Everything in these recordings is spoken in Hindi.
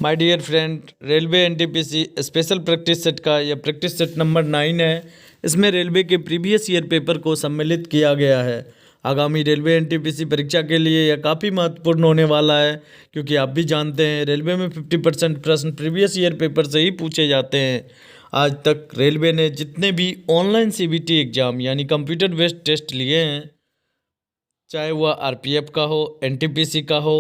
My dear friend, railway NTPC special practice set का यह प्रैक्टिस सेट नंबर 9 है। इसमें रेलवे के प्रीवियस ईयर पेपर को सम्मिलित किया गया है। आगामी रेलवे एनटीपीसी परीक्षा के लिए यह काफ़ी महत्वपूर्ण होने वाला है, क्योंकि आप भी जानते हैं रेलवे में 50% प्रश्न प्रीवियस ईयर पेपर से ही पूछे जाते हैं। आज तक रेलवे ने जितने भी ऑनलाइन सीबीटी एग्ज़ाम यानी कंप्यूटर बेस्ड टेस्ट लिए हैं, चाहे वह आरपीएफ का हो, एनटीपीसी का हो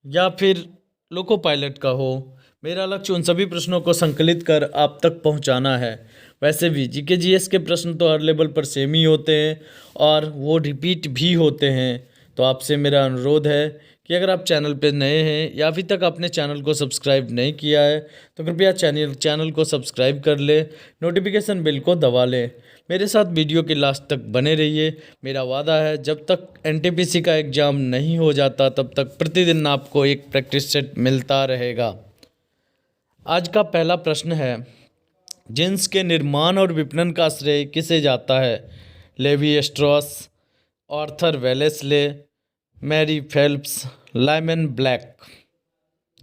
या फिर लोको पायलट का हो, मेरा लक्ष्य उन सभी प्रश्नों को संकलित कर आप तक पहुंचाना है। वैसे भी जीके जीएस के प्रश्न तो हर लेवल पर सेम ही होते हैं और वो रिपीट भी होते हैं। तो आपसे मेरा अनुरोध है कि अगर आप चैनल पर नए हैं या अभी तक आपने चैनल को सब्सक्राइब नहीं किया है तो कृपया चैनल को सब्सक्राइब कर ले, नोटिफिकेशन बेल को दबा लें। मेरे साथ वीडियो के लास्ट तक बने रहिए। मेरा वादा है जब तक एनटीपीसी का एग्ज़ाम नहीं हो जाता तब तक प्रतिदिन आपको एक प्रैक्टिस सेट मिलता रहेगा। आज का पहला प्रश्न है, जींस के निर्माण और विपणन का श्रेय किसे जाता है? Levi Strauss, Arthur Wellesley, Mary Phelps, Lyman Black.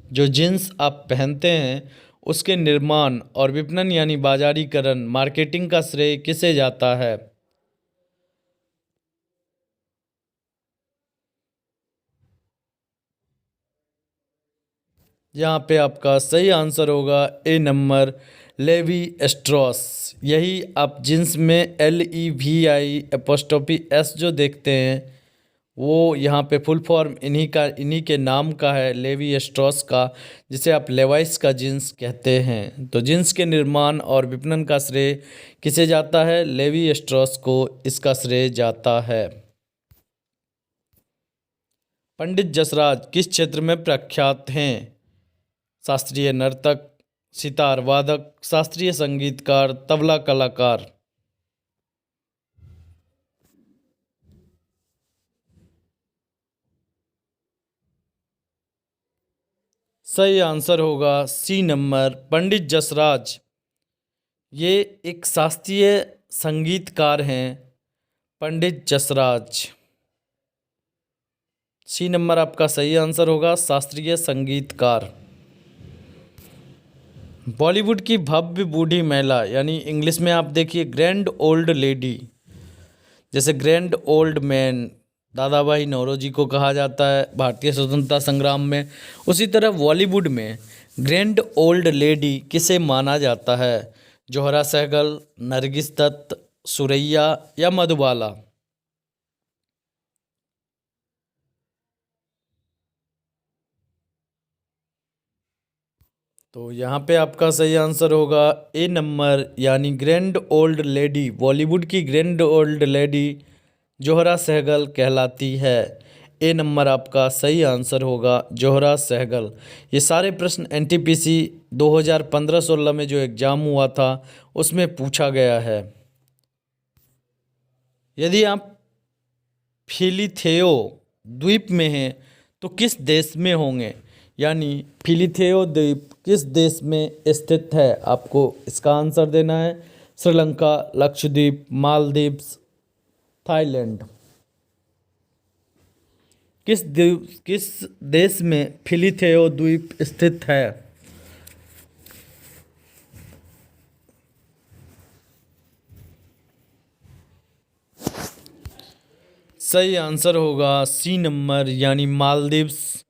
जो जींस आप पहनते हैं उसके निर्माण और विपणन यानी बाजारीकरण, मार्केटिंग का श्रेय किसे जाता है? यहाँ पे आपका सही आंसर होगा ए नंबर, लेवी स्ट्रॉस। यही आप जींस में LEVI' जो देखते हैं वो यहाँ पे फुल फॉर्म इन्हीं के नाम का है, लेवी स्ट्रॉस का, जिसे आप लेवाइस का जींस कहते हैं। तो जींस के निर्माण और विपणन का श्रेय किसे जाता है? लेवी स्ट्रॉस को इसका श्रेय जाता है। पंडित जसराज किस क्षेत्र में प्रख्यात हैं? शास्त्रीय नर्तक, सितार वादक, शास्त्रीय संगीतकार, तबला कलाकार। सही आंसर होगा सी नंबर, पंडित जसराज। ये एक शास्त्रीय संगीतकार हैं, पंडित जसराज। सी नंबर आपका सही आंसर होगा, शास्त्रीय संगीतकार। बॉलीवुड की भव्य बूढ़ी महिला यानी इंग्लिश में आप देखिए ग्रैंड ओल्ड लेडी, जैसे ग्रैंड ओल्ड मैन दादा भाई नौरोजी को कहा जाता है भारतीय स्वतंत्रता संग्राम में, उसी तरह बॉलीवुड में ग्रैंड ओल्ड लेडी किसे माना जाता है? जोहरा सहगल, नरगिस दत्त, सुरैया या मधुबाला। तो यहाँ पे आपका सही आंसर होगा ए नंबर, यानी ग्रैंड ओल्ड लेडी, बॉलीवुड की grand old lady Zohra Sehgal कहलाती है। ए नंबर आपका सही आंसर होगा जोहरा सहगल। ये सारे प्रश्न एनटीपीसी 2015-16 में जो एग्ज़ाम हुआ था उसमें पूछा गया है। यदि आप फिलिथेओ द्वीप में हैं तो किस देश में होंगे? यानी फिलिथेओ द्वीप किस देश में स्थित है? आपको इसका आंसर देना है। श्रीलंका, लक्षद्वीप, मालदीव्स, थाईलैंड। किस देश में फिलिथेओ द्वीप स्थित है? सही आंसर होगा सी नंबर, यानी मालदीव्स,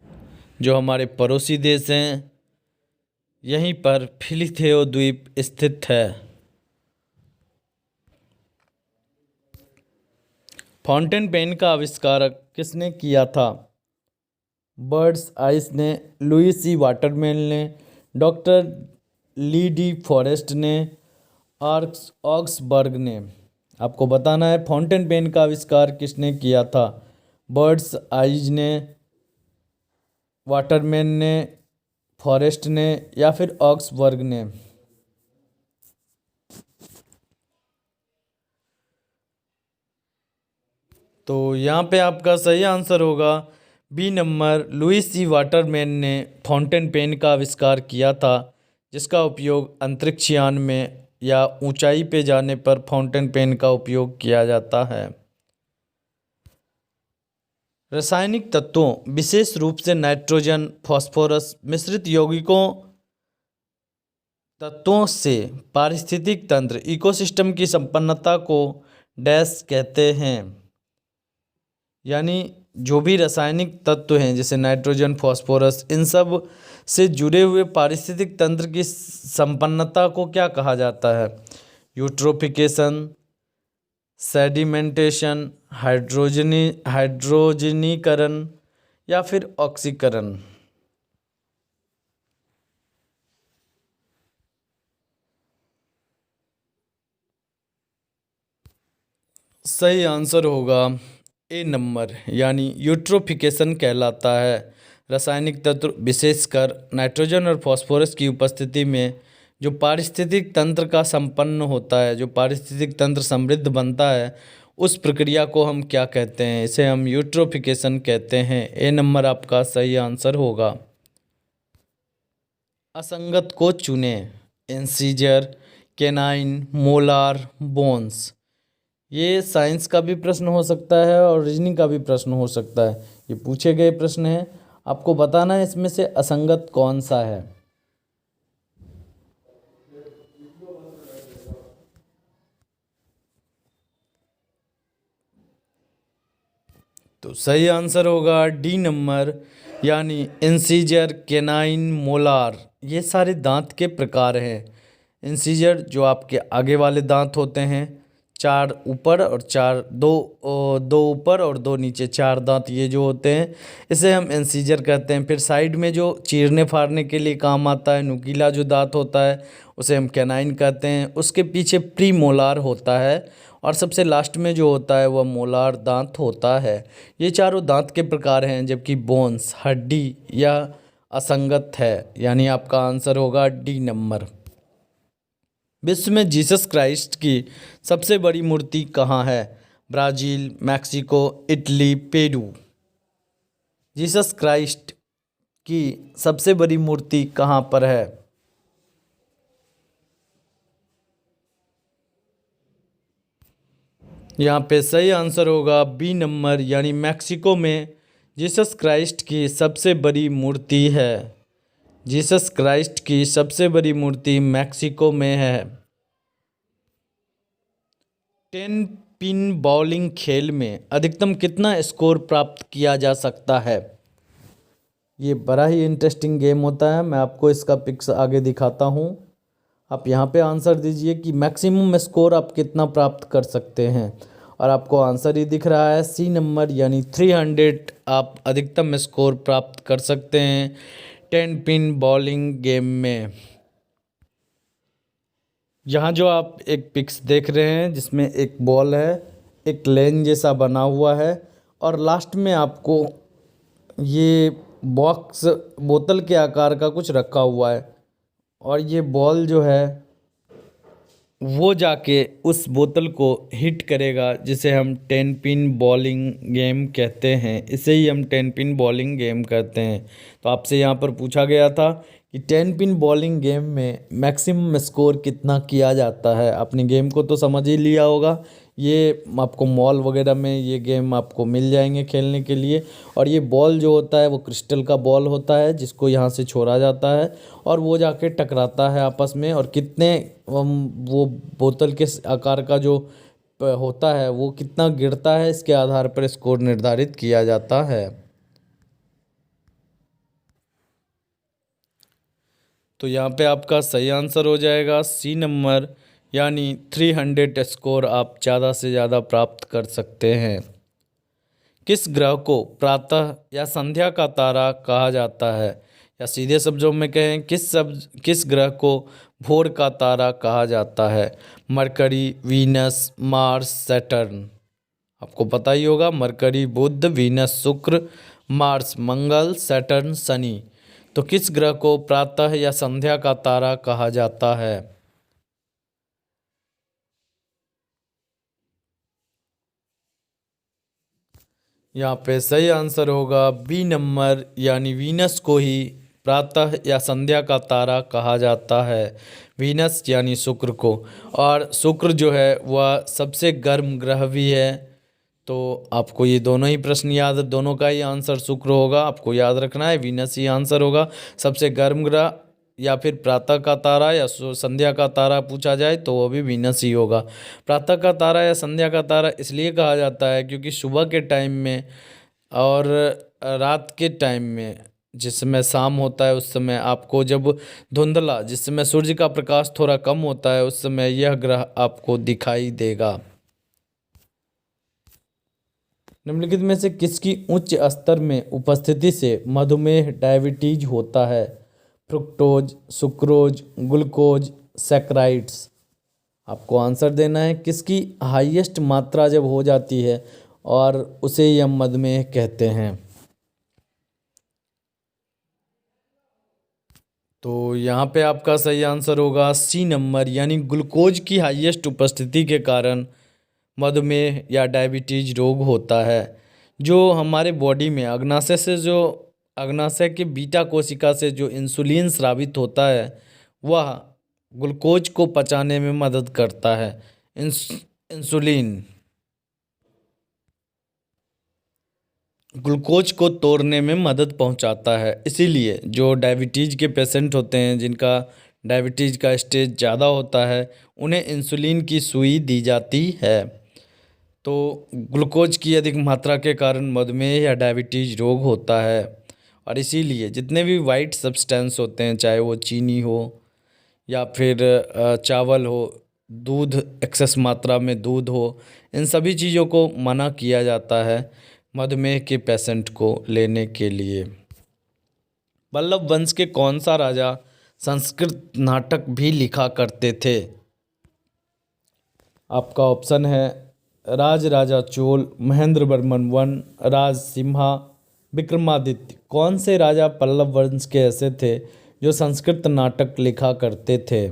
जो हमारे पड़ोसी देश हैं, यहीं पर फिलिथेओ द्वीप स्थित है। फाउंटेन पेन का आविष्कारक किसने किया था? बर्ड्स आइस ने, लुईस सी वाटरमैन ने, डॉक्टर ली डी फॉरेस्ट ने, ऑक्सबर्ग ने। आपको बताना है फाउंटेन पेन का आविष्कार किसने किया था? बर्ड्स आइज ने, वाटरमैन ने, फॉरेस्ट ने या फिर ऑक्सबर्ग ने। तो यहाँ पे आपका सही आंसर होगा बी नंबर, लुईस सी वाटरमैन ने फाउंटेन पेन का आविष्कार किया था, जिसका उपयोग अंतरिक्ष यान में या ऊंचाई पे जाने पर फाउंटेन पेन का उपयोग किया जाता है। रासायनिक तत्वों विशेष रूप से नाइट्रोजन फॉस्फोरस मिश्रित यौगिकों तत्वों से पारिस्थितिक तंत्र इकोसिस्टम की संपन्नता को डैश कहते हैं। यानी जो भी रासायनिक तत्व हैं जैसे नाइट्रोजन फॉस्फोरस इन सब से जुड़े हुए पारिस्थितिक तंत्र की संपन्नता को क्या कहा जाता है? यूट्रोफिकेशन, सेडिमेंटेशन, हाइड्रोजनीकरण या फिर ऑक्सीकरण। सही आंसर होगा ए नंबर, यानी यूट्रोफिकेशन कहलाता है। रासायनिक तत्व विशेषकर नाइट्रोजन और फास्फोरस की उपस्थिति में जो पारिस्थितिक तंत्र का संपन्न होता है, जो पारिस्थितिक तंत्र समृद्ध बनता है, उस प्रक्रिया को हम क्या कहते हैं? इसे हम यूट्रोफिकेशन कहते हैं। ए नंबर आपका सही आंसर होगा। असंगत को चुनें। Incisor, canine, molar, bones. ये साइंस का भी प्रश्न हो सकता है और रीजनिंग का भी प्रश्न हो सकता है। ये पूछे गए प्रश्न हैं, आपको बताना है इसमें से असंगत कौन सा है। तो सही आंसर होगा डी नंबर, यानी इंसीजर, केनाइन, मोलार। ये सारे दांत के प्रकार हैं। इंसीजर जो आपके आगे वाले दांत होते हैं, चार ऊपर और चार दो ऊपर और दो नीचे, चार दांत ये जो होते हैं, इसे हम इंसीजर कहते हैं। फिर साइड में जो चीरने फाड़ने के लिए काम आता है, नुकीला जो दांत होता है, उसे हम कैनाइन कहते हैं। उसके पीछे प्री मोलार होता है और सबसे लास्ट में जो होता है वह मोलार दांत होता है। ये चारों दांत के प्रकार हैं, जबकि बोन्स हड्डी या असंगत है, यानी आपका आंसर होगा डी नंबर। विश्व में जीसस क्राइस्ट की सबसे बड़ी मूर्ति कहाँ है? Brazil, Mexico, Italy, Peru. Jesus Christ की सबसे बड़ी मूर्ति कहाँ पर है? यहाँ पे सही आंसर होगा बी नंबर, यानी मैक्सिको में जीसस क्राइस्ट की सबसे बड़ी मूर्ति है। जीसस क्राइस्ट की सबसे बड़ी मूर्ति मैक्सिको में है। 10 पिन बॉलिंग खेल में अधिकतम कितना स्कोर प्राप्त किया जा सकता है? ये बड़ा ही इंटरेस्टिंग गेम होता है। मैं आपको इसका पिक्स आगे दिखाता हूँ। आप यहाँ पे आंसर दीजिए कि मैक्सिमम स्कोर आप कितना प्राप्त कर सकते हैं, और आपको आंसर ही दिख रहा है सी नंबर, यानी 300 आप अधिकतम स्कोर प्राप्त कर सकते हैं 10 पिन बॉलिंग गेम में। यहाँ जो आप एक पिक्स देख रहे हैं जिसमें एक बॉल है, एक लेन जैसा बना हुआ है, और लास्ट में आपको ये बॉक्स बोतल के आकार का कुछ रखा हुआ है, और ये बॉल जो है वो जाके उस बोतल को हिट करेगा, जिसे हम 10 पिन बॉलिंग गेम कहते हैं। इसे ही हम 10 पिन बॉलिंग गेम कहते हैं। तो आपसे यहाँ पर पूछा गया था कि 10 पिन बॉलिंग गेम में मैक्सिमम स्कोर कितना किया जाता है। आपने गेम को तो समझ ही लिया होगा। ये आपको मॉल वगैरह में ये गेम आपको मिल जाएंगे खेलने के लिए। और ये बॉल जो होता है वो क्रिस्टल का बॉल होता है, जिसको यहाँ से छोड़ा जाता है और वो जाके टकराता है आपस में, और कितने वो बोतल के आकार का जो होता है वो कितना गिरता है, इसके आधार पर स्कोर निर्धारित किया जाता है। तो यहाँ पे आपका सही आंसर हो जाएगा सी नंबर, यानी 300 स्कोर आप ज़्यादा से ज़्यादा प्राप्त कर सकते हैं। किस ग्रह को प्रातः या संध्या का तारा कहा जाता है? या सीधे शब्दों में कहें, किस ग्रह को भोर का तारा कहा जाता है? Mercury, Venus, Mars, Saturn. आपको पता ही होगा, मरकरी बुध, वीनस शुक्र, मार्स मंगल, सैटर्न शनि। तो किस ग्रह को प्रातः या संध्या का तारा कहा जाता है? यहाँ पे सही आंसर होगा बी नंबर, यानी वीनस को ही प्रातः या संध्या का तारा कहा जाता है। वीनस यानी शुक्र को। और शुक्र जो है वह सबसे गर्म ग्रह भी है। तो आपको ये दोनों ही प्रश्न याद, दोनों का ही आंसर शुक्र होगा, आपको याद रखना है। वीनस ही आंसर होगा। सबसे गर्म ग्रह या फिर प्रातः का तारा या संध्या का तारा पूछा जाए तो वो भी वीनस ही होगा। प्रातः का तारा या संध्या का तारा इसलिए कहा जाता है क्योंकि सुबह के टाइम में और रात के टाइम में, जिस समय शाम होता है उस समय आपको जब धुंधला, जिस समय सूर्य का प्रकाश थोड़ा कम होता है, उस समय यह ग्रह आपको दिखाई देगा। निम्नलिखित में से किसकी उच्च स्तर में उपस्थिति से मधुमेह डायबिटीज होता है? Fructose, sucrose, glucose, saccharides. आपको आंसर देना है किसकी हाईएस्ट मात्रा जब हो जाती है और उसे यह मधुमेह कहते हैं। तो यहाँ पे आपका सही आंसर होगा सी नंबर, यानी ग्लूकोज की हाईएस्ट उपस्थिति के कारण मधुमेह या डायबिटीज रोग होता है। जो हमारे बॉडी में अग्नाशय के बीटा कोशिका से जो इंसुलिन स्रावित होता है वह ग्लूकोज को पचाने में मदद करता है। इंसुलिन ग्लूकोज को तोड़ने में मदद पहुंचाता है। इसीलिए जो डायबिटीज़ के पेशेंट होते हैं, जिनका डायबिटीज़ का स्टेज ज़्यादा होता है, उन्हें इंसुलिन की सुई दी जाती है। तो ग्लूकोज की अधिक मात्रा के कारण मधुमेह या डायबिटीज़ रोग होता है। और इसीलिए जितने भी वाइट सब्सटेंस होते हैं, चाहे वो चीनी हो या फिर चावल हो, दूध, एक्सेस मात्रा में दूध हो, इन सभी चीज़ों को मना किया जाता है मधुमेह के पेशेंट को लेने के लिए। पल्लव वंश के कौन सा राजा संस्कृत नाटक भी लिखा करते थे? आपका ऑप्शन है राज राजा चोल, महेंद्र वर्मन वन, राज सिम्हा, विक्रमादित्य। कौन से राजा पल्लव वंश के ऐसे थे जो संस्कृत नाटक लिखा करते थे?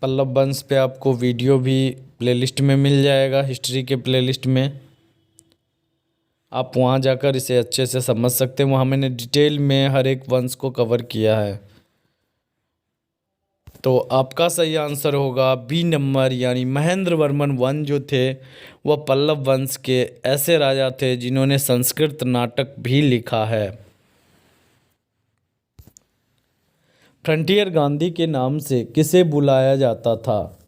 पल्लव वंश पे आपको वीडियो भी प्लेलिस्ट में मिल जाएगा, हिस्ट्री के प्लेलिस्ट में। आप वहाँ जाकर इसे अच्छे से समझ सकते हैं। वहाँ मैंने डिटेल में हर एक वंश को कवर किया है। तो आपका सही आंसर होगा बी नंबर, यानी महेंद्र वर्मन वन जो थे वह पल्लव वंश के ऐसे राजा थे जिन्होंने संस्कृत नाटक भी लिखा है। फ्रंटियर गांधी के नाम से किसे बुलाया जाता था?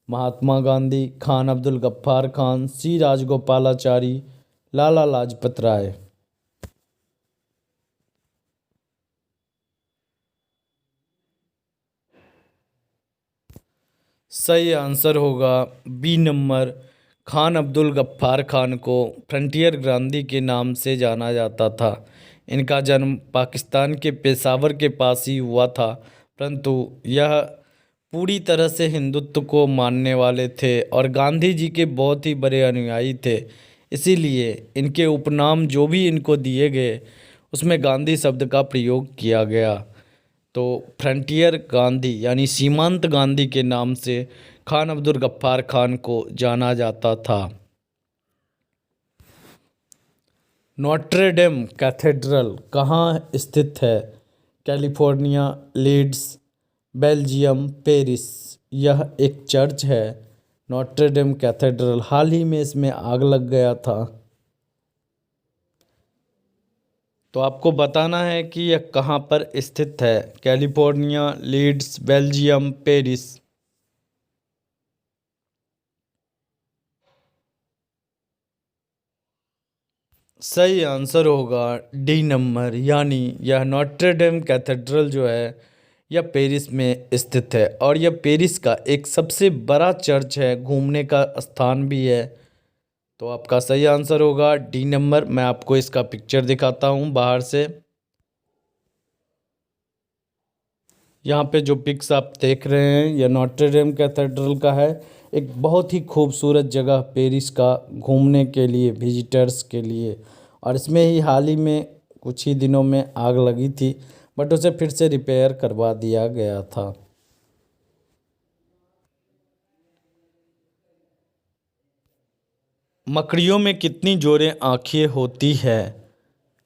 महात्मा गांधी, खान अब्दुल गफ्फार खान, सी राजगोपालाचारी, लाला लाजपत राय। सही आंसर होगा बी नंबर, खान अब्दुल गफ्फार खान को फ्रंटियर गांधी के नाम से जाना जाता था। इनका जन्म पाकिस्तान के पेशावर के पास ही हुआ था, परंतु यह पूरी तरह से हिंदुत्व को मानने वाले थे और गांधी जी के बहुत ही बड़े अनुयायी थे। इसीलिए इनके उपनाम जो भी इनको दिए गए उसमें गांधी शब्द का प्रयोग किया गया। तो फ्रंटियर गांधी यानी सीमांत गांधी के नाम से खान अब्दुल गफ्फार खान को जाना जाता था। नोट्रे डेम कैथेड्रल कहाँ स्थित है? California, Leeds, Belgium, Paris. यह एक चर्च है नोट्रे डेम कैथेड्रल। हाल ही में इसमें आग लग गया था। तो आपको बताना है कि यह कहाँ पर स्थित है। California, Leeds, Belgium, Paris. सही आंसर होगा डी नंबर, यानी यह नोट्रे डेम कैथेड्रल जो है यह पेरिस में स्थित है और यह पेरिस का एक सबसे बड़ा चर्च है, घूमने का स्थान भी है। तो आपका सही आंसर होगा डी नंबर। मैं आपको इसका पिक्चर दिखाता हूँ बाहर से। यहाँ पे जो पिक्स आप देख रहे हैं यह नोट्रे डेम कैथेड्रल का है। एक बहुत ही खूबसूरत जगह पेरिस का घूमने के लिए, विजिटर्स के लिए। और इसमें ही हाल ही में कुछ ही दिनों में आग लगी थी, बट उसे फिर से रिपेयर करवा दिया गया था। मकड़ियों में कितनी जोड़े आँखें होती है?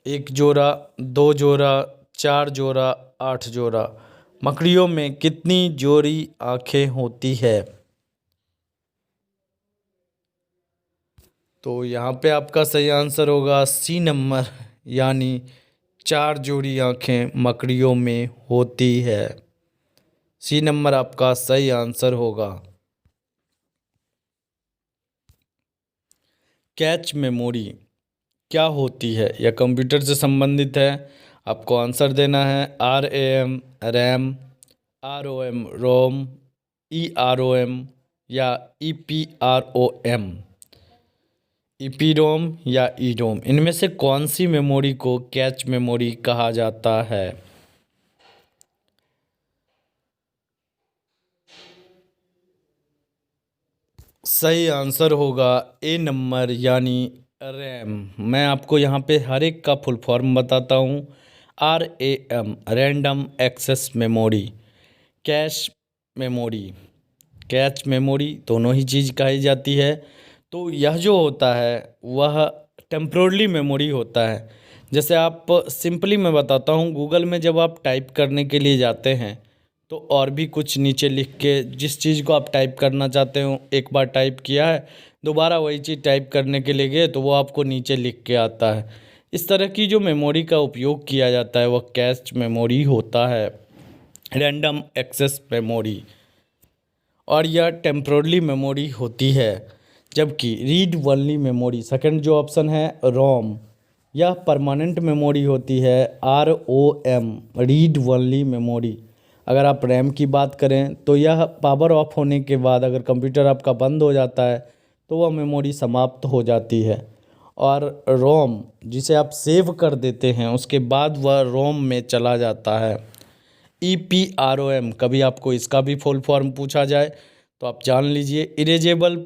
एक जोड़ा, दो जोड़ा, चार जोड़ा, आठ जोड़ा। मकड़ियों में कितनी जोड़ी आंखें होती है? तो यहाँ पे आपका सही आंसर होगा सी नंबर, यानी 4 जोड़ी आंखें मकड़ियों में होती है। सी नंबर आपका सही आंसर होगा। कैच मेमोरी क्या होती है? यह कंप्यूटर से संबंधित है। आपको आंसर देना है RAM रैम, ROM रोम, EROM या EPROM, ईपीरोम या ईरोम। इनमें से कौन सी मेमोरी को कैच मेमोरी कहा जाता है? सही आंसर होगा ए नंबर, यानी रैम। मैं आपको यहाँ पे हर एक का फुल फॉर्म बताता हूँ। RAM random access memory, cache memory, catch memory दोनों ही चीज़ कही जाती है। तो यह जो होता है वह टेम्पोरली मेमोरी होता है। जैसे आप सिंपली मैं बताता हूँ, गूगल में जब आप टाइप करने के लिए जाते हैं तो और भी कुछ नीचे लिख के जिस चीज़ को आप टाइप करना चाहते हो, एक बार टाइप किया है, दोबारा वही चीज़ टाइप करने के लिए गए तो वो आपको नीचे लिख के आता है। इस तरह की जो मेमोरी का उपयोग किया जाता है वह कैश मेमोरी होता है, रैंडम एक्सेस मेमोरी। और यह टेम्पोरली मेमोरी होती है। जबकि रीड ओनली मेमोरी, सेकंड जो ऑप्शन है रोम, यह परमानेंट मेमोरी होती है, ROM रीड ओनली मेमोरी। अगर आप रैम की बात करें तो यह पावर ऑफ होने के बाद अगर कंप्यूटर आपका बंद हो जाता है तो वह मेमोरी समाप्त हो जाती है। और रोम जिसे आप सेव कर देते हैं उसके बाद वह रोम में चला जाता है। EPROM, कभी आपको इसका भी फुल फॉर्म पूछा जाए तो आप जान लीजिए, इरेजेबल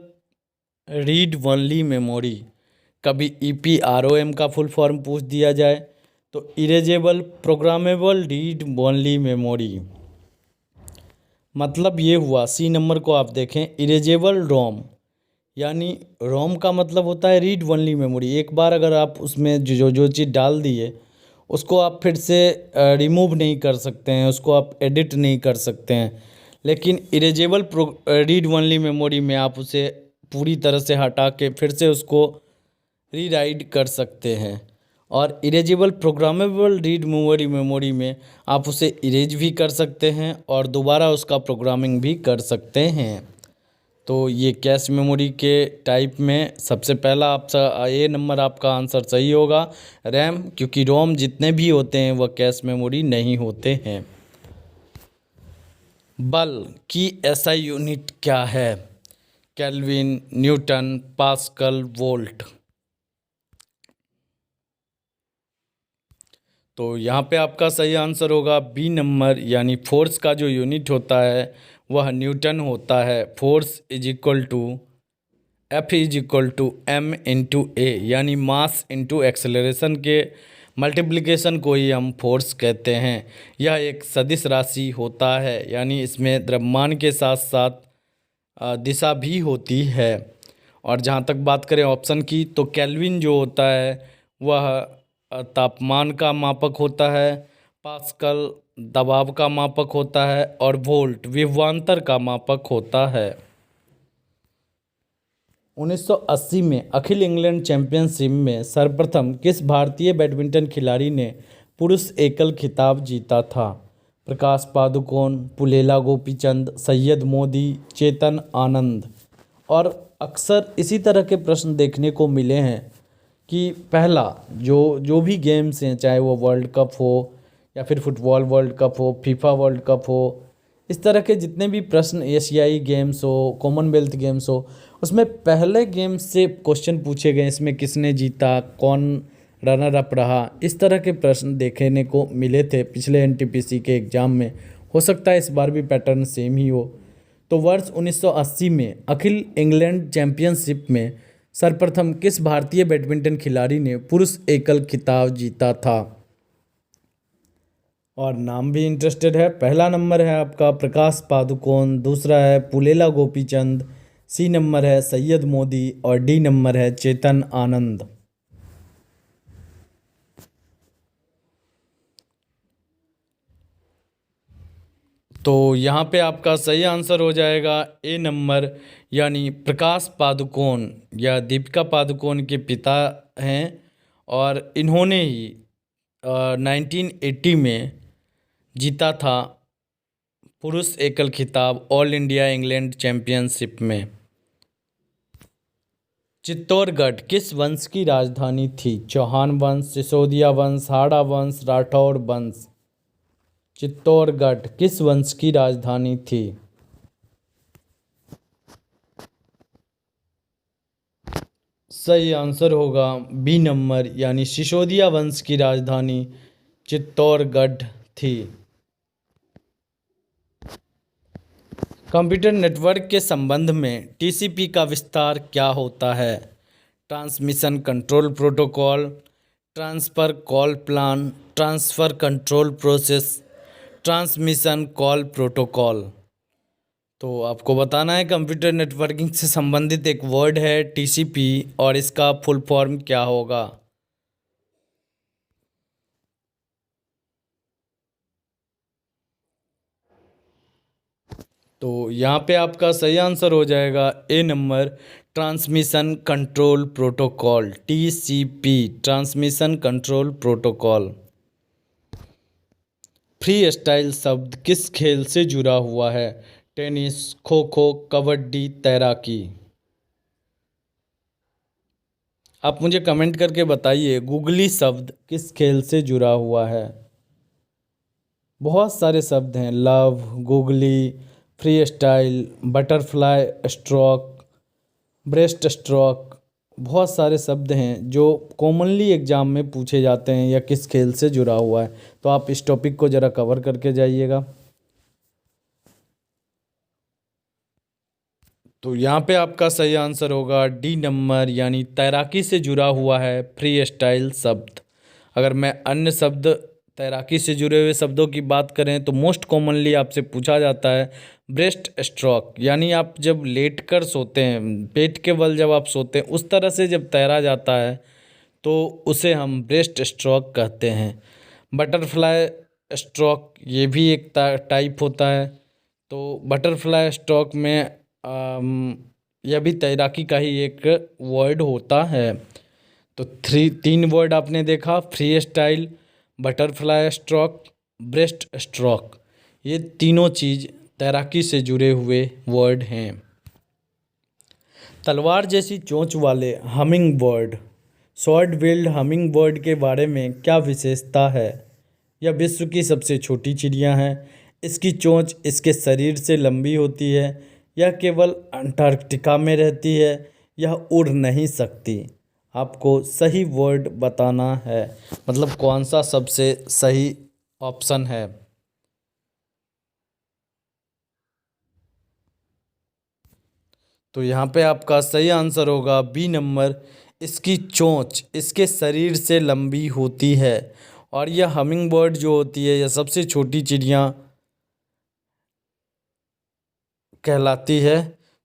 रीड ओनली मेमोरी। कभी EPROM का फुल फॉर्म पूछ दिया जाए तो erasable programmable read only memory. मतलब ये हुआ, सी नंबर को आप देखें, इरेजेबल रोम, यानी रोम का मतलब होता है रीड ओनली मेमोरी। एक बार अगर आप उसमें जो जो चीज़ डाल दिए उसको आप फिर से रिमूव नहीं कर सकते हैं, उसको आप एडिट नहीं कर सकते हैं। लेकिन इरेजेबल रीड ओनली मेमोरी में आप उसे पूरी तरह से हटा के फिर से उसको रीराइट कर सकते हैं। और इरेजेबल प्रोग्रामेबल रीड मेमोरी में आप उसे इरेज भी कर सकते हैं और दोबारा उसका प्रोग्रामिंग भी कर सकते हैं। तो ये कैश मेमोरी के टाइप में सबसे पहला आपका ए नंबर आपका आंसर सही होगा, रैम, क्योंकि रोम जितने भी होते हैं वह कैश मेमोरी नहीं होते हैं। बल की SI यूनिट क्या है? Kelvin, Newton, pascal, volt. तो यहाँ पे आपका सही आंसर होगा बी नंबर, यानी फोर्स का जो यूनिट होता है वह न्यूटन होता है। Force is equal to F is equal to M/A, यानी मास इंटू एक्सेलरेशन के मल्टीप्लिकेशन को ही हम फोर्स कहते हैं। यह एक सदिश राशि होता है, यानी इसमें द्रव्यमान के साथ साथ दिशा भी होती है। और जहाँ तक बात करें ऑप्शन की, तो केल्विन जो होता है वह तापमान का मापक होता है, पास्कल दबाव का मापक होता है और वोल्ट विभवांतर का मापक होता है। 1980 में अखिल इंग्लैंड चैंपियनशिप में सर्वप्रथम किस भारतीय बैडमिंटन खिलाड़ी ने पुरुष एकल खिताब जीता था? प्रकाश पादुकोण, पुलेला गोपीचंद, सैयद मोदी, चेतन आनंद। और अक्सर इसी तरह के प्रश्न देखने को मिले हैं कि पहला जो जो भी गेम्स हैं, चाहे वो वर्ल्ड कप हो या फिर फुटबॉल वर्ल्ड कप हो, फीफा वर्ल्ड कप हो, इस तरह के जितने भी प्रश्न, एशियाई गेम्स हो, कॉमनवेल्थ गेम्स हो, उसमें पहले गेम्स से क्वेश्चन पूछे गए, इसमें किसने जीता, कौन रनर अप रहा, इस तरह के प्रश्न देखने को मिले थे पिछले NTPC के एग्ज़ाम में। हो सकता है इस बार भी पैटर्न सेम ही हो। तो वर्ष 1980 में अखिल इंग्लैंड चैंपियनशिप में सर्वप्रथम किस भारतीय बैडमिंटन खिलाड़ी ने पुरुष एकल खिताब जीता था? और नाम भी इंटरेस्टेड है। पहला नंबर है आपका प्रकाश पादुकोण, दूसरा है पुलेला गोपीचंद, सी नंबर है सैयद मोदी और डी नंबर है चेतन आनंद। तो यहाँ पे आपका सही आंसर हो जाएगा ए नंबर, यानी प्रकाश पादुकोण या दीपिका पादुकोण के पिता हैं और इन्होंने ही 1980 में जीता था पुरुष एकल खिताब ऑल इंडिया इंग्लैंड चैंपियनशिप में। चित्तौड़गढ़ किस वंश की राजधानी थी? चौहान वंश, सिसोदिया वंश, हाड़ा वंश, राठौड़ वंश। चित्तौड़गढ़ किस वंश की राजधानी थी? सही आंसर होगा बी नंबर, यानी सिसोदिया वंश की राजधानी चित्तौड़गढ़ थी। कंप्यूटर नेटवर्क के संबंध में टीसीपी का विस्तार क्या होता है? Transmission control protocol, transfer call plan, transfer control process, transmission call protocol. तो आपको बताना है कंप्यूटर नेटवर्किंग से संबंधित एक वर्ड है टीसीपी और इसका फुल फॉर्म क्या होगा। तो यहाँ पे आपका सही आंसर हो जाएगा A number, transmission control protocol, TCP, transmission control protocol. Free style शब्द किस खेल से जुड़ा हुआ है? टेनिस, खो खो, कबड्डी, तैराकी। आप मुझे कमेंट करके बताइए गूगली शब्द किस खेल से जुड़ा हुआ है। बहुत सारे शब्द हैं, love, googly, free style, butterfly stroke, breast stroke. बहुत सारे शब्द हैं जो कॉमनली एग्जाम में पूछे जाते हैं या किस खेल से जुड़ा हुआ है। तो आप इस टॉपिक को ज़रा कवर करके जाइएगा। तो यहाँ पे आपका सही आंसर होगा डी नंबर, यानी तैराकी से जुड़ा हुआ है फ्री स्टाइल शब्द। अगर मैं अन्य शब्द तैराकी से जुड़े हुए शब्दों की बात करें तो मोस्ट कॉमनली आपसे पूछा जाता है ब्रेस्ट स्ट्रोक, यानी आप जब लेट कर सोते हैं, पेट के बल जब आप सोते हैं उस तरह से जब तैरा जाता है तो उसे हम ब्रेस्ट स्ट्रोक कहते हैं। बटरफ्लाई स्ट्रोक ये भी एक टाइप होता है। तो बटरफ्लाई स्ट्रोक में यह भी तैराकी का ही एक वर्ड होता है। तो तीन वर्ड आपने देखा, free style, butterfly stroke, breast stroke. ये तीनों चीज़ तैराकी से जुड़े हुए वर्ड हैं। तलवार जैसी चोंच वाले humming bird, short build humming bird के बारे में क्या विशेषता है? यह विश्व की सबसे छोटी चिड़िया है, इसकी चोंच इसके शरीर से लंबी होती है, यह केवल अंटार्कटिका में रहती है, यह उड़ नहीं सकती। आपको सही वर्ड बताना है, मतलब कौन सा सबसे सही ऑप्शन है। तो यहाँ पे आपका सही आंसर होगा बी नंबर, इसकी चोंच इसके शरीर से लंबी होती है। और यह हमिंग बर्ड जो होती है यह सबसे छोटी चिड़िया कहलाती है।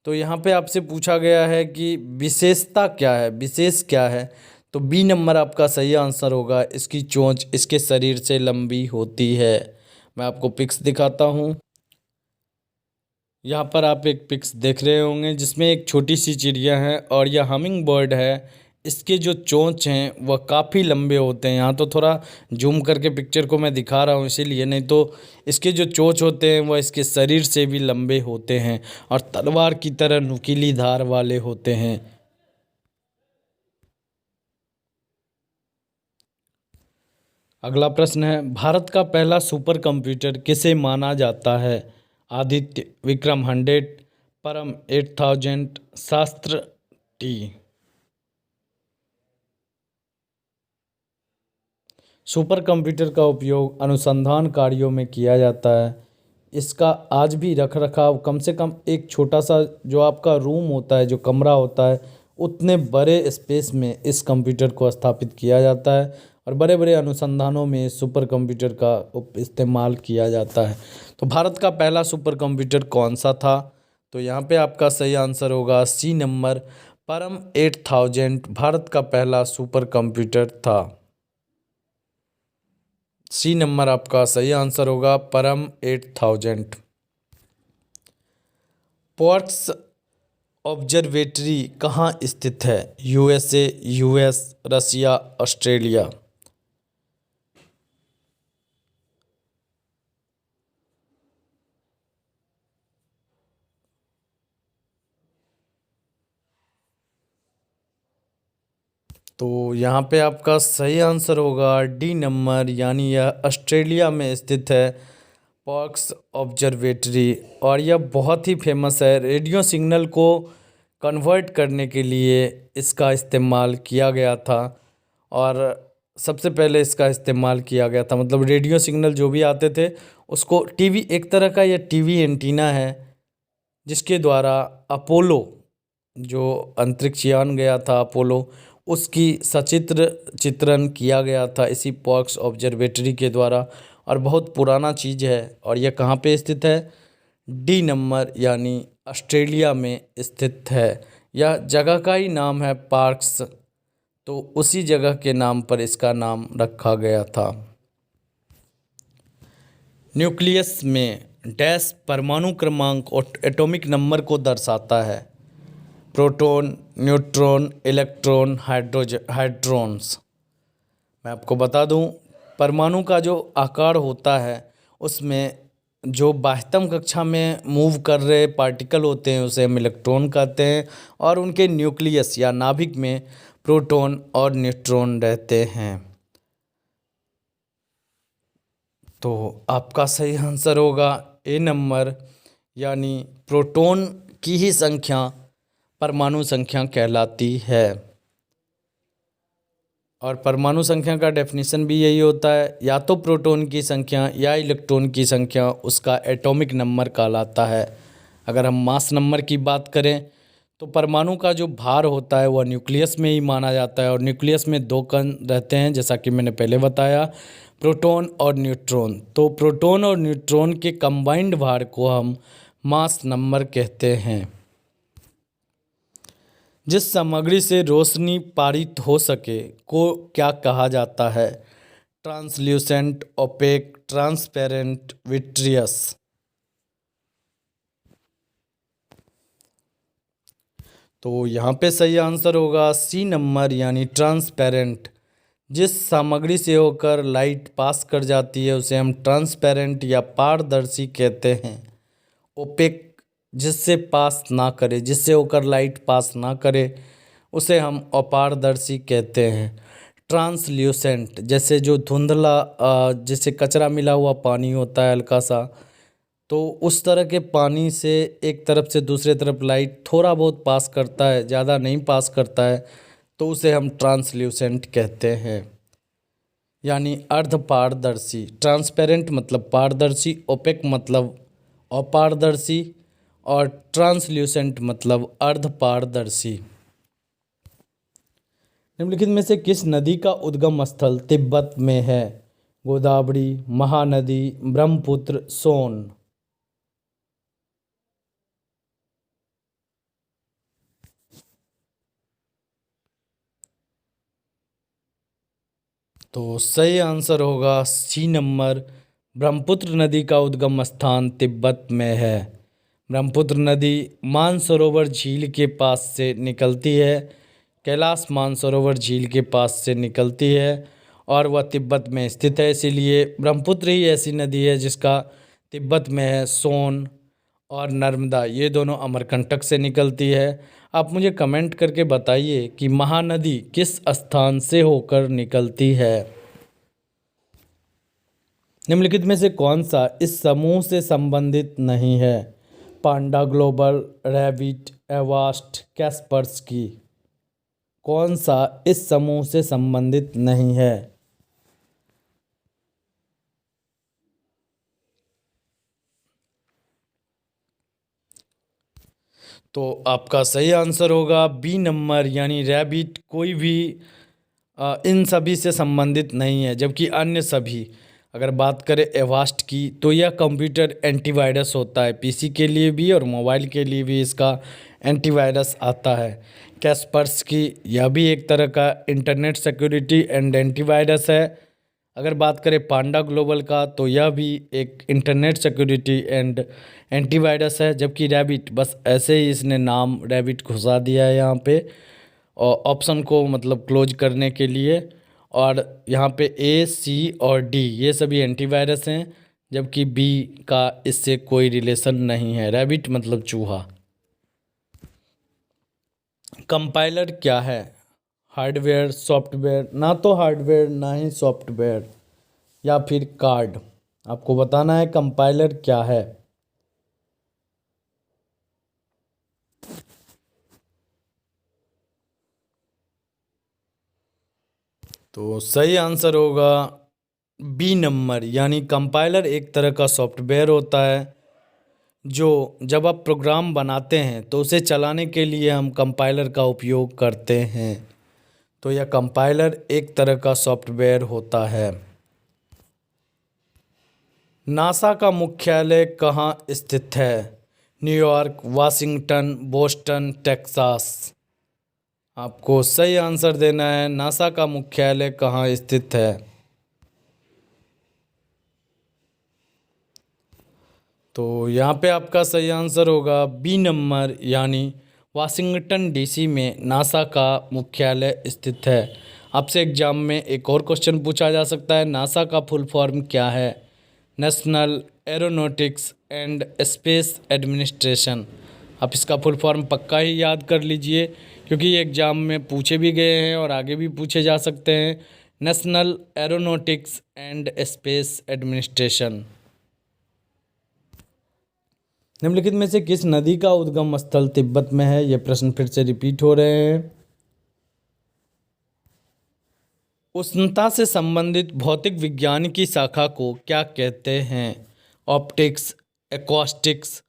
तो यहाँ पे आपसे पूछा गया है कि विशेषता क्या है, विशेष क्या है, तो बी नंबर आपका सही आंसर होगा, इसकी चोंच इसके शरीर से लंबी होती है। मैं आपको पिक्स दिखाता हूँ। यहाँ पर आप एक पिक्स देख रहे होंगे जिसमें एक छोटी सी चिड़िया है और यह हमिंग बर्ड है। इसके जो चोंच हैं वह काफ़ी लंबे होते हैं। यहाँ तो थोड़ा जूम करके पिक्चर को मैं दिखा रहा हूँ इसीलिए, नहीं तो इसके जो चोंच होते हैं वह इसके शरीर से भी लंबे होते हैं और तलवार की तरह नुकीली धार वाले होते हैं। अगला प्रश्न है, भारत का पहला सुपर कंप्यूटर किसे माना जाता है? आदित्य, विक्रम 100, परम 8000, शास्त्र टी। सुपर कंप्यूटर का उपयोग अनुसंधान कार्यों में किया जाता है। इसका आज भी रख रखाव कम से कम एक छोटा सा जो आपका रूम होता है, जो कमरा होता है, उतने बड़े स्पेस में इस कंप्यूटर को स्थापित किया जाता है और बड़े बड़े अनुसंधानों में सुपर कंप्यूटर का इस्तेमाल किया जाता है। तो भारत का पहला सुपर कंप्यूटर कौन सा था? तो यहाँ पे आपका सही आंसर होगा सी नंबर, परम 8000 भारत का पहला सुपर कंप्यूटर था। सी नंबर आपका सही आंसर होगा, परम 8000। पॉर्क्स ऑब्जर्वेटरी कहाँ स्थित है? यूएसए, यूएस, रसिया, ऑस्ट्रेलिया। तो यहाँ पे आपका सही आंसर होगा डी नंबर, यानी यह ऑस्ट्रेलिया में स्थित है पॉर्क्स ऑब्जर्वेटरी। और यह बहुत ही फेमस है। रेडियो सिग्नल को कन्वर्ट करने के लिए इसका इस्तेमाल किया गया था। और सबसे पहले इसका इस्तेमाल किया गया था, मतलब रेडियो सिग्नल जो भी आते थे उसको टीवी, एक तरह का यह टीवी एंटीना है जिसके द्वारा अपोलो, जो अंतरिक्ष यान गया था अपोलो, उसकी सचित्र चित्रण किया गया था इसी पॉक्स ऑब्जर्वेटरी के द्वारा। और बहुत पुराना चीज़ है। और यह कहाँ पे स्थित है? डी नंबर, यानी ऑस्ट्रेलिया में स्थित है। यह जगह का ही नाम है पार्क्स, तो उसी जगह के नाम पर इसका नाम रखा गया था। न्यूक्लियस में डैश परमाणु क्रमांक और एटॉमिक नंबर को दर्शाता है? Proton, neutron, electron, hydrons. मैं आपको बता दूं, परमाणु का जो आकार होता है उसमें जो बाह्यतम कक्षा में मूव कर रहे पार्टिकल होते हैं उसे हम इलेक्ट्रॉन कहते हैं। और उनके न्यूक्लियस या नाभिक में प्रोटॉन और न्यूट्रॉन रहते हैं। तो आपका सही आंसर होगा ए नंबर, यानी प्रोटॉन की ही संख्या परमाणु संख्या कहलाती है। और परमाणु संख्या का डेफिनेशन भी यही होता है, या तो प्रोटॉन की संख्या या इलेक्ट्रॉन की संख्या उसका एटॉमिक नंबर कहलाता है। अगर हम मास नंबर की बात करें तो परमाणु का जो भार होता है वह न्यूक्लियस में ही माना जाता है। और न्यूक्लियस में दो कण रहते हैं, जैसा कि मैंने पहले बताया, प्रोटॉन और न्यूट्रॉन। तो प्रोटॉन और न्यूट्रॉन के कंबाइंड भार को हम मास नंबर कहते हैं। जिस सामग्री से रोशनी पारित हो सके को क्या कहा जाता है? Translucent, opaque, transparent, vitreous. तो यहाँ पे सही आंसर होगा सी नंबर, यानी ट्रांसपेरेंट। जिस सामग्री से होकर लाइट पास कर जाती है उसे हम ट्रांसपेरेंट या पारदर्शी कहते हैं। ओपेक जिससे पास ना करे, जिससे होकर लाइट पास ना करे, उसे हम अपारदर्शी कहते हैं। ट्रांसल्यूसेंट जैसे जो धुंधला, जैसे कचरा मिला हुआ पानी होता है हल्का सा, तो उस तरह के पानी से एक तरफ से दूसरे तरफ लाइट थोड़ा बहुत पास करता है, ज़्यादा नहीं पास करता है, तो उसे हम ट्रांसल्यूसेंट कहते हैं, यानी अर्धपारदर्शी। ट्रांसपेरेंट मतलब पारदर्शी, ओपेक मतलब अपारदर्शी, और ट्रांसल्यूसेंट मतलब अर्धपारदर्शी। निम्नलिखित में से किस नदी का उद्गम स्थल तिब्बत में है? गोदावरी, महानदी, ब्रह्मपुत्र, सोन। तो सही आंसर होगा सी नंबर, ब्रह्मपुत्र नदी का उद्गम स्थान तिब्बत में है। ब्रह्मपुत्र नदी मानसरोवर झील के पास से निकलती है, कैलाश मानसरोवर झील के पास से निकलती है, और वह तिब्बत में स्थित है। इसीलिए ब्रह्मपुत्र ही ऐसी नदी है जिसका तिब्बत में है। सोन और नर्मदा ये दोनों अमरकंटक से निकलती है। आप मुझे कमेंट करके बताइए कि महानदी किस स्थान से होकर निकलती है? निम्नलिखित में से कौन सा इस समूह से संबंधित नहीं है? पांडा ग्लोबल, रैबिट, एवास्ट, कैस्पर्सकी। कौन सा इस समूह से संबंधित नहीं है? तो आपका सही आंसर होगा बी नंबर, यानी रैबिट कोई भी इन सभी से संबंधित नहीं है। जबकि अन्य सभी, अगर बात करें एवास्ट की, तो यह कंप्यूटर एंटीवायरस होता है, पीसी के लिए भी और मोबाइल के लिए भी इसका एंटीवायरस आता है। कैस्पर्स की, यह भी एक तरह का इंटरनेट सिक्योरिटी एंड एंटीवायरस है। अगर बात करें पांडा ग्लोबल का, तो यह भी एक इंटरनेट सिक्योरिटी एंड एंटीवायरस है, जबकि रैबिट बस ऐसे ही इसने नाम रैबिट घुसा दिया है यहाँ पे और ऑप्शन को मतलब क्लोज करने के लिए। और यहाँ पे ए, सी और डी ये सभी एंटीवायरस हैं, जबकि बी का इससे कोई रिलेशन नहीं है। रैबिट मतलब चूहा। कंपाइलर क्या है? Hardware, software? ना तो हार्डवेयर ना ही सॉफ्टवेयर, या फिर कार्ड। आपको बताना है कंपाइलर क्या है। तो सही आंसर होगा बी नंबर, यानी कंपाइलर एक तरह का सॉफ्टवेयर होता है जो जब आप प्रोग्राम बनाते हैं तो उसे चलाने के लिए हम कंपाइलर का उपयोग करते हैं। तो यह कंपाइलर एक तरह का सॉफ्टवेयर होता है। नासा का मुख्यालय कहाँ स्थित है? New York, Washington, Boston, Texas? आपको सही आंसर देना है, नासा का मुख्यालय कहाँ स्थित है। तो यहाँ पे आपका सही आंसर होगा बी नंबर, यानी वाशिंगटन डीसी में नासा का मुख्यालय स्थित है। आपसे एग्जाम में एक और क्वेश्चन पूछा जा सकता है, नासा का फुल फॉर्म क्या है? National aeronautics and space administration. आप इसका फुल फॉर्म पक्का ही याद कर लीजिए, क्योंकि ये एग्ज़ाम में पूछे भी गए हैं और आगे भी पूछे जा सकते हैं। National aeronautics and space administration. निम्नलिखित में से किस नदी का उद्गम स्थल तिब्बत में है? ये प्रश्न फिर से रिपीट हो रहे हैं। उष्णता से संबंधित भौतिक विज्ञान की शाखा को क्या कहते हैं? Optics, acoustics,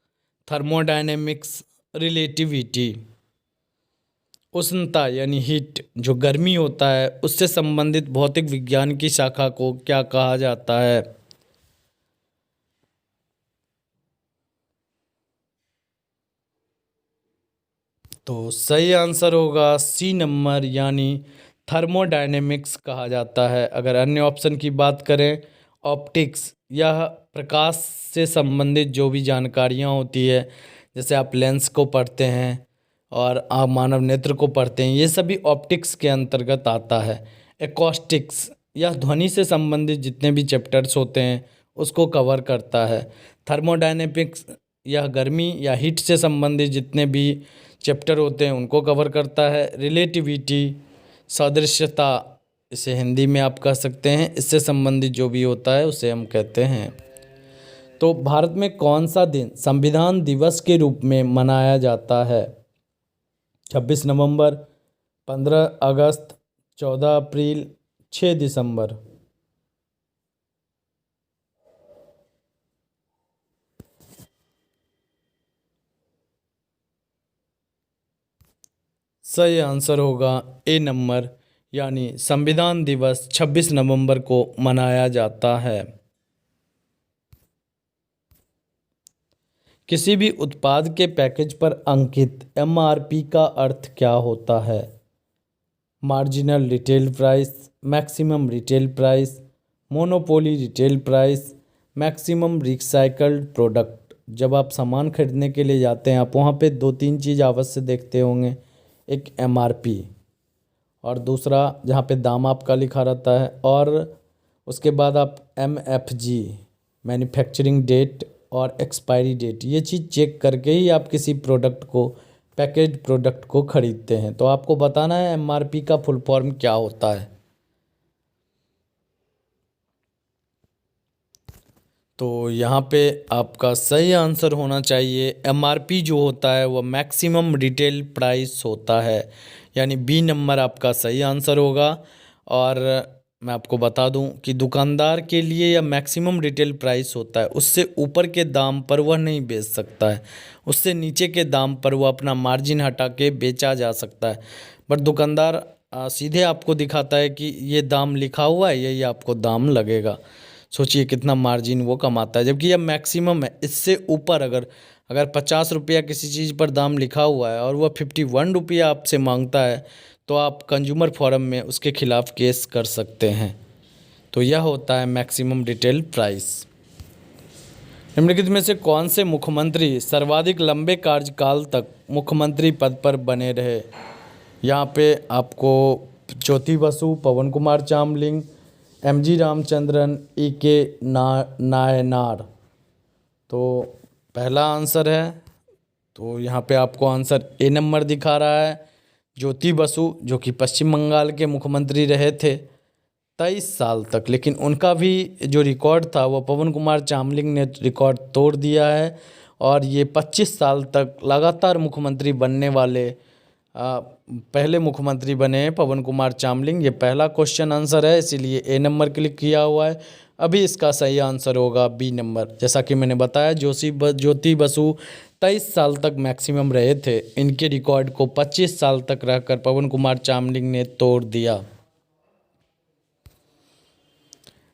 thermodynamics, relativity? उष्णता यानी हीट, जो गर्मी होता है, उससे संबंधित भौतिक विज्ञान की शाखा को क्या कहा जाता है? तो सही आंसर होगा सी नंबर, यानी थर्मोडायनेमिक्स कहा जाता है। अगर अन्य ऑप्शन की बात करें, ऑप्टिक्स, यह प्रकाश से संबंधित जो भी जानकारियाँ होती है, जैसे आप लेंस को पढ़ते हैं और आप मानव नेत्र को पढ़ते हैं, ये सभी ऑप्टिक्स के अंतर्गत आता है। एकॉस्टिक्स, यह ध्वनि से संबंधित जितने भी चैप्टर्स होते हैं उसको कवर करता है। थर्मोडायनेमिक्स, यह गर्मी या हीट से संबंधित जितने भी चैप्टर होते हैं उनको कवर करता है। रिलेटिविटी, सादृश्यता, इसे हिंदी में आप कह सकते हैं, इससे संबंधित जो भी होता है उसे हम कहते हैं। तो भारत में कौन सा दिन संविधान दिवस के रूप में मनाया जाता है? 26 नवंबर, 15 अगस्त, 14 अप्रैल, 6 दिसंबर? सही आंसर होगा ए नंबर, यानी संविधान दिवस 26 नवंबर को मनाया जाता है। किसी भी उत्पाद के पैकेज पर अंकित एमआरपी का अर्थ क्या होता है? Marginal retail price, maximum retail price, monopoly retail price, maximum recycled product. जब आप सामान खरीदने के लिए जाते हैं, आप वहाँ पे दो तीन चीज़ अवश्य देखते होंगे, एक एमआरपी और दूसरा जहाँ पे दाम आपका लिखा रहता है, और उसके बाद आप एमएफजी, मैन्युफैक्चरिंग डेट और एक्सपायरी डेट, ये चीज़ चेक करके ही आप किसी प्रोडक्ट को, पैकेज प्रोडक्ट को खरीदते हैं। तो आपको बताना है एमआरपी का फुल फॉर्म क्या होता है। तो यहाँ पे आपका सही आंसर होना चाहिए, एमआरपी जो होता है वह मैक्सिमम रिटेल प्राइस होता है, यानी बी नंबर आपका सही आंसर होगा। और मैं आपको बता दूं कि दुकानदार के लिए यह मैक्सिमम रिटेल प्राइस होता है, उससे ऊपर के दाम पर वह नहीं बेच सकता है, उससे नीचे के दाम पर वह अपना मार्जिन हटा के बेचा जा सकता है। बट दुकानदार सीधे आपको दिखाता है कि ये दाम लिखा हुआ है, यही आपको दाम लगेगा। सोचिए कितना मार्जिन वो कमाता है, जबकि यह मैक्सिमम है। इससे ऊपर अगर अगर 50 रुपया किसी चीज़ पर दाम लिखा हुआ है और वह 51 रुपया आपसे मांगता है, तो आप कंज्यूमर फोरम में उसके खिलाफ़ केस कर सकते हैं। तो यह होता है मैक्सिमम रिटेल प्राइस। निम्नलिखित में से कौन से मुख्यमंत्री सर्वाधिक लंबे कार्यकाल तक मुख्यमंत्री पद पर बने रहे? यहाँ पे आपको ज्योति बसु, पवन कुमार चामलिंग, एमजी रामचंद्रन, के नायनार। तो पहला आंसर है, तो यहाँ पे आपको आंसर ए नंबर दिखा रहा है। ज्योति बसु जो कि पश्चिम बंगाल के मुख्यमंत्री रहे थे 23 साल तक, लेकिन उनका भी जो रिकॉर्ड था वो पवन कुमार चामलिंग ने रिकॉर्ड तोड़ दिया है और ये 25 साल तक लगातार मुख्यमंत्री बनने वाले पहले मुख्यमंत्री बने हैं पवन कुमार चामलिंग। ये पहला क्वेश्चन आंसर है, इसीलिए ए नंबर क्लिक किया हुआ है। अभी इसका सही आंसर होगा बी नंबर। जैसा कि मैंने बताया ज्योति बसु 23 साल तक मैक्सिमम रहे थे, इनके रिकॉर्ड को 25 साल तक रहकर पवन कुमार चामलिंग ने तोड़ दिया।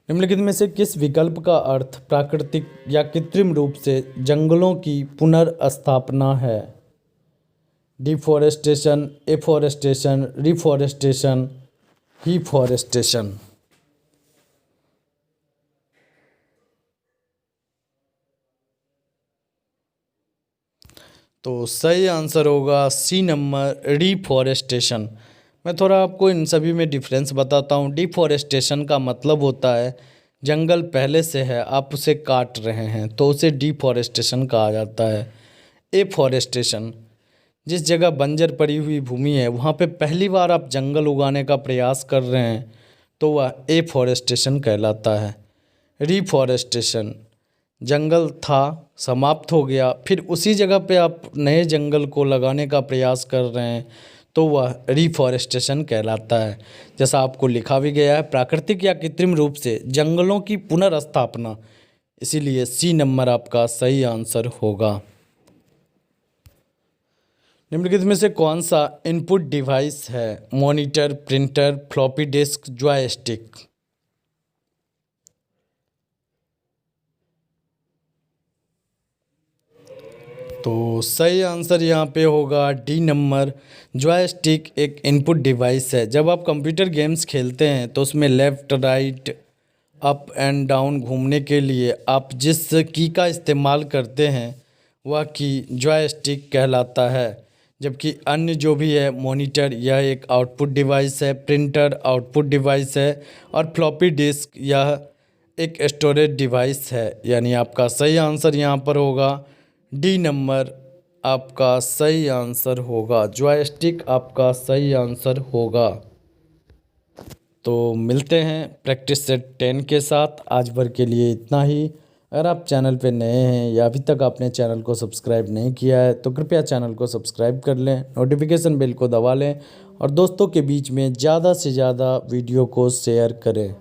निम्नलिखित में से किस विकल्प का अर्थ प्राकृतिक या कृत्रिम रूप से जंगलों की पुनर्स्थापना है? डिफॉरेस्टेशन, एफॉरेस्टेशन, रिफॉरेस्टेशन, हीफॉरेस्टेशन। तो सही आंसर होगा सी नंबर, रिफॉरेस्टेशन। मैं थोड़ा आपको इन सभी में डिफरेंस बताता हूँ। डिफॉरेस्टेशन का मतलब होता है जंगल पहले से है, आप उसे काट रहे हैं, तो उसे डिफॉरेस्टेशन कहा जाता है। एफॉरेस्टेशन, जिस जगह बंजर पड़ी हुई भूमि है वहाँ पे पहली बार आप जंगल उगाने का प्रयास कर रहे हैं, तो वह एफॉरेस्टेशन कहलाता है। रिफॉरेस्टेशन, जंगल था, समाप्त हो गया, फिर उसी जगह पे आप नए जंगल को लगाने का प्रयास कर रहे हैं, तो वह रिफॉरेस्टेशन कहलाता है। जैसा आपको लिखा भी गया है, प्राकृतिक या कृत्रिम रूप से जंगलों की पुनर्स्थापना, इसीलिए सी नंबर आपका सही आंसर होगा। निम्नलिखित में से कौन सा इनपुट डिवाइस है? Monitor, printer, floppy disk, joystick. तो सही आंसर यहाँ पे होगा डी नंबर, जॉयस्टिक एक इनपुट डिवाइस है। जब आप कंप्यूटर गेम्स खेलते हैं तो उसमें left, right, up and down घूमने के लिए आप जिस की का इस्तेमाल करते हैं वह की जॉयस्टिक कहलाता है। जबकि अन्य जो भी है, मॉनिटर यह एक आउटपुट डिवाइस है, प्रिंटर आउटपुट डिवाइस है और फ्लॉपी डिस्क यह एक स्टोरेज डिवाइस है। यानी आपका सही आंसर यहाँ पर होगा डी नंबर, आपका सही आंसर होगा। जॉयस्टिक आपका सही आंसर होगा। तो मिलते हैं प्रैक्टिस सेट 10 के साथ। आज भर के लिए इतना ही। अगर आप चैनल पे नए हैं या अभी तक आपने चैनल को सब्सक्राइब नहीं किया है तो कृपया चैनल को सब्सक्राइब कर लें, नोटिफिकेशन बेल को दबा लें और दोस्तों के बीच में ज़्यादा से ज़्यादा वीडियो को शेयर करें।